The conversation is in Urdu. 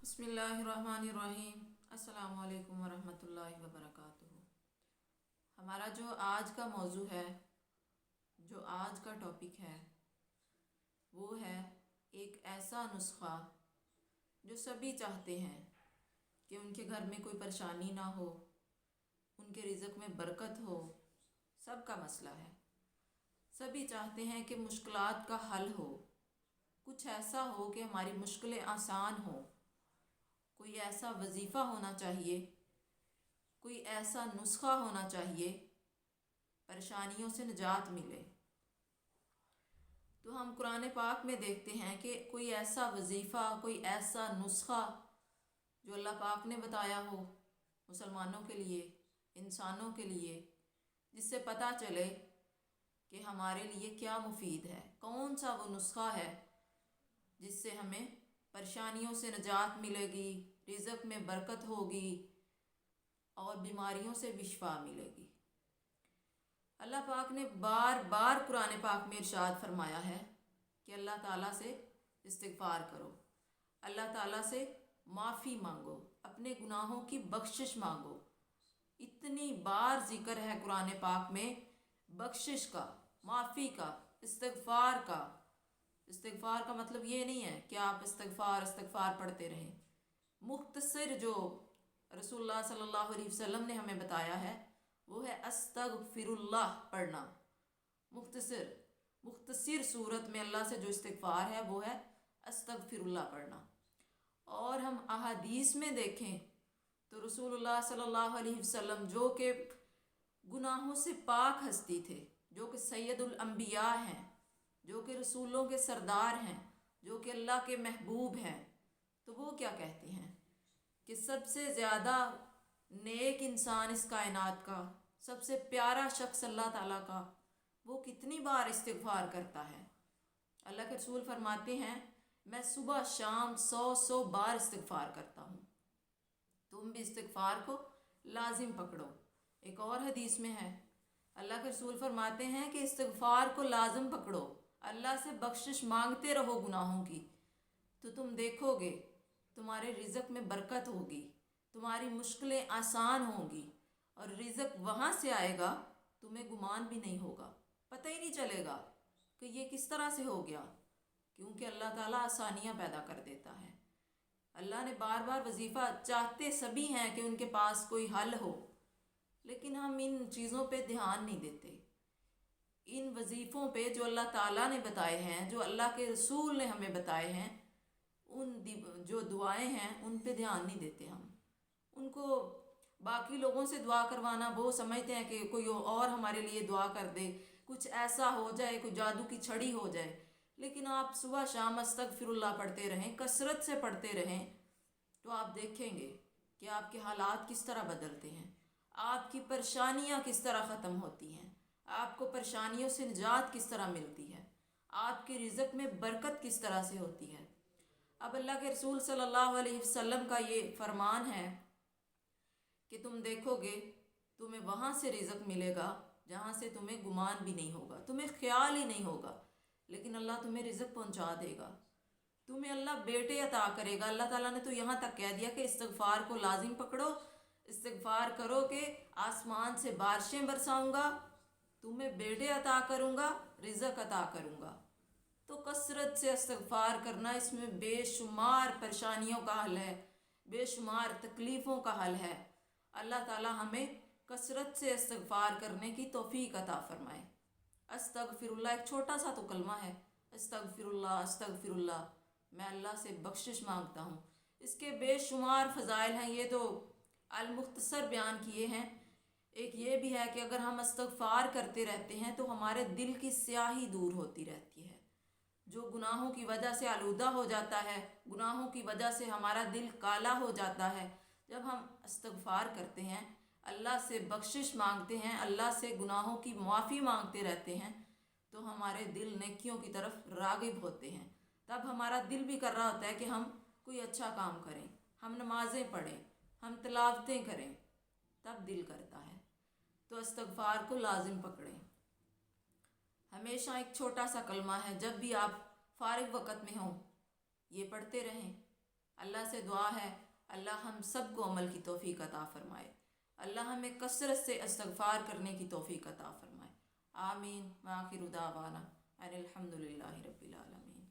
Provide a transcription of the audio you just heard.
بسم اللہ الرحمن الرحیم۔ السلام علیکم ورحمۃ اللہ وبرکاتہ۔ ہمارا جو آج کا موضوع ہے، جو آج کا ٹاپک ہے، وہ ہے ایک ایسا نسخہ جو سبھی چاہتے ہیں کہ ان کے گھر میں کوئی پریشانی نہ ہو، ان کے رزق میں برکت ہو۔ سب کا مسئلہ ہے، سبھی چاہتے ہیں کہ مشکلات کا حل ہو، کچھ ایسا ہو کہ ہماری مشکلیں آسان ہوں۔ کوئی ایسا وظیفہ ہونا چاہیے، کوئی ایسا نسخہ ہونا چاہیے، پریشانیوں سے نجات ملے۔ تو ہم قرآن پاک میں دیکھتے ہیں کہ کوئی ایسا وظیفہ، کوئی ایسا نسخہ جو اللہ پاک نے بتایا ہو مسلمانوں کے لیے، انسانوں کے لیے، جس سے پتہ چلے کہ ہمارے لیے کیا مفید ہے، کون سا وہ نسخہ ہے جس سے ہمیں پریشانیوں سے نجات ملے گی، رزق میں برکت ہوگی اور بیماریوں سے بھی شفا ملے گی۔ اللہ پاک نے بار بار قرآن پاک میں ارشاد فرمایا ہے کہ اللہ تعالیٰ سے استغفار کرو، اللہ تعالیٰ سے معافی مانگو، اپنے گناہوں کی بخشش مانگو۔ اتنی بار ذکر ہے قرآن پاک میں بخشش کا، معافی کا، استغفار کا۔ استغفار کا مطلب یہ نہیں ہے کہ آپ استغفار پڑھتے رہیں۔ مختصر جو رسول اللہ صلی اللہ علیہ وسلم نے ہمیں بتایا ہے وہ ہے استغفر اللہ پڑھنا۔ مختصر صورت میں اللہ سے جو استغفار ہے وہ ہے استغفر اللہ پڑھنا۔ اور ہم احادیث میں دیکھیں تو رسول اللہ صلی اللہ علیہ وسلم جو کہ گناہوں سے پاک ہستی تھے، جو کہ سید الانبیاء ہیں، جو کہ رسولوں کے سردار ہیں، جو کہ اللہ کے محبوب ہیں، تو وہ کیا کہتے ہیں کہ سب سے زیادہ نیک انسان اس کائنات کا، سب سے پیارا شخص اللہ تعالیٰ کا، وہ کتنی بار استغفار کرتا ہے۔ اللہ کے رسول فرماتے ہیں میں صبح شام 100 بار استغفار کرتا ہوں۔ تم بھی استغفار کو لازم پکڑو۔ ایک اور حدیث میں ہے اللہ کے رسول فرماتے ہیں کہ استغفار کو لازم پکڑو، اللہ سے بخشش مانگتے رہو گناہوں کی، تو تم دیکھو گے تمہارے رزق میں برکت ہوگی، تمہاری مشکلیں آسان ہوں گی، اور رزق وہاں سے آئے گا تمہیں گمان بھی نہیں ہوگا، پتہ ہی نہیں چلے گا کہ یہ کس طرح سے ہو گیا، کیونکہ اللہ تعالیٰ آسانیاں پیدا کر دیتا ہے۔ اللہ نے بار بار وظیفہ چاہتے سبھی ہیں کہ ان کے پاس کوئی حل ہو، لیکن ہم ان چیزوں پہ دھیان نہیں دیتے۔ ان وظیفوں پہ جو اللہ تعالیٰ نے بتائے ہیں، جو اللہ کے رسول نے ہمیں بتائے ہیں، ان جو دعائیں ہیں ان پہ دھیان نہیں دیتے ہم۔ ان کو باقی لوگوں سے دعا کروانا، وہ سمجھتے ہیں کہ کوئی اور ہمارے لیے دعا کر دے، کچھ ایسا ہو جائے، کوئی جادو کی چھڑی ہو جائے۔ لیکن آپ صبح شام استغفر اللہ پڑھتے رہیں، کثرت سے پڑھتے رہیں، تو آپ دیکھیں گے کہ آپ کے حالات کس طرح بدلتے ہیں، آپ کی پریشانیاں کس طرح ختم ہوتی ہیں، آپ کو پریشانیوں سے نجات کس طرح ملتی ہے، آپ کے رزق میں برکت کس طرح سے ہوتی ہے۔ اب اللہ کے رسول صلی اللہ علیہ وسلم کا یہ فرمان ہے کہ تم دیکھو گے تمہیں وہاں سے رزق ملے گا جہاں سے تمہیں گمان بھی نہیں ہوگا، تمہیں خیال ہی نہیں ہوگا، لیکن اللہ تمہیں رزق پہنچا دے گا۔ تمہیں اللہ بیٹے عطا کرے گا۔ اللہ تعالیٰ نے تو یہاں تک کہہ دیا کہ استغفار کو لازم پکڑو، استغفار کرو کہ آسمان سے بارشیں برساؤں گا، تمہیں بیٹے عطا کروں گا، رزق عطا کروں گا۔ تو کثرت سے استغفار کرنا، اس میں بے شمار پریشانیوں کا حل ہے، بے شمار تکلیفوں کا حل ہے۔ اللہ تعالیٰ ہمیں کثرت سے استغفار کرنے کی توفیق عطا فرمائے۔ استغفر اللہ ایک چھوٹا سا تو کلمہ ہے، استغفر اللہ، استغفر اللہ، میں اللہ سے بخشش مانگتا ہوں۔ اس کے بے شمار فضائل ہیں، یہ تو المختصر بیان کیے ہیں۔ ایک یہ بھی ہے کہ اگر ہم استغفار کرتے رہتے ہیں تو ہمارے دل کی سیاہی دور ہوتی رہتی ہے، جو گناہوں کی وجہ سے آلودہ ہو جاتا ہے، گناہوں کی وجہ سے ہمارا دل کالا ہو جاتا ہے۔ جب ہم استغفار کرتے ہیں، اللہ سے بخشش مانگتے ہیں، اللہ سے گناہوں کی معافی مانگتے رہتے ہیں، تو ہمارے دل نیکیوں کی طرف راغب ہوتے ہیں۔ تب ہمارا دل بھی کر رہا ہوتا ہے کہ ہم کوئی اچھا کام کریں، ہم نمازیں پڑھیں، ہم تلاوتیں کریں، تب دل کرتا ہے۔ تو استغفار کو لازم پکڑیں۔ ہمیشہ ایک چھوٹا سا کلمہ ہے، جب بھی آپ فارغ وقت میں ہوں یہ پڑھتے رہیں۔ اللہ سے دعا ہے اللہ ہم سب کو عمل کی توفیق عطا فرمائے، اللہ ہمیں کثرت سے استغفار کرنے کی توفیق عطا فرمائے۔ آمین۔ وآخر دعوانا ان الحمد للہ رب العالمین۔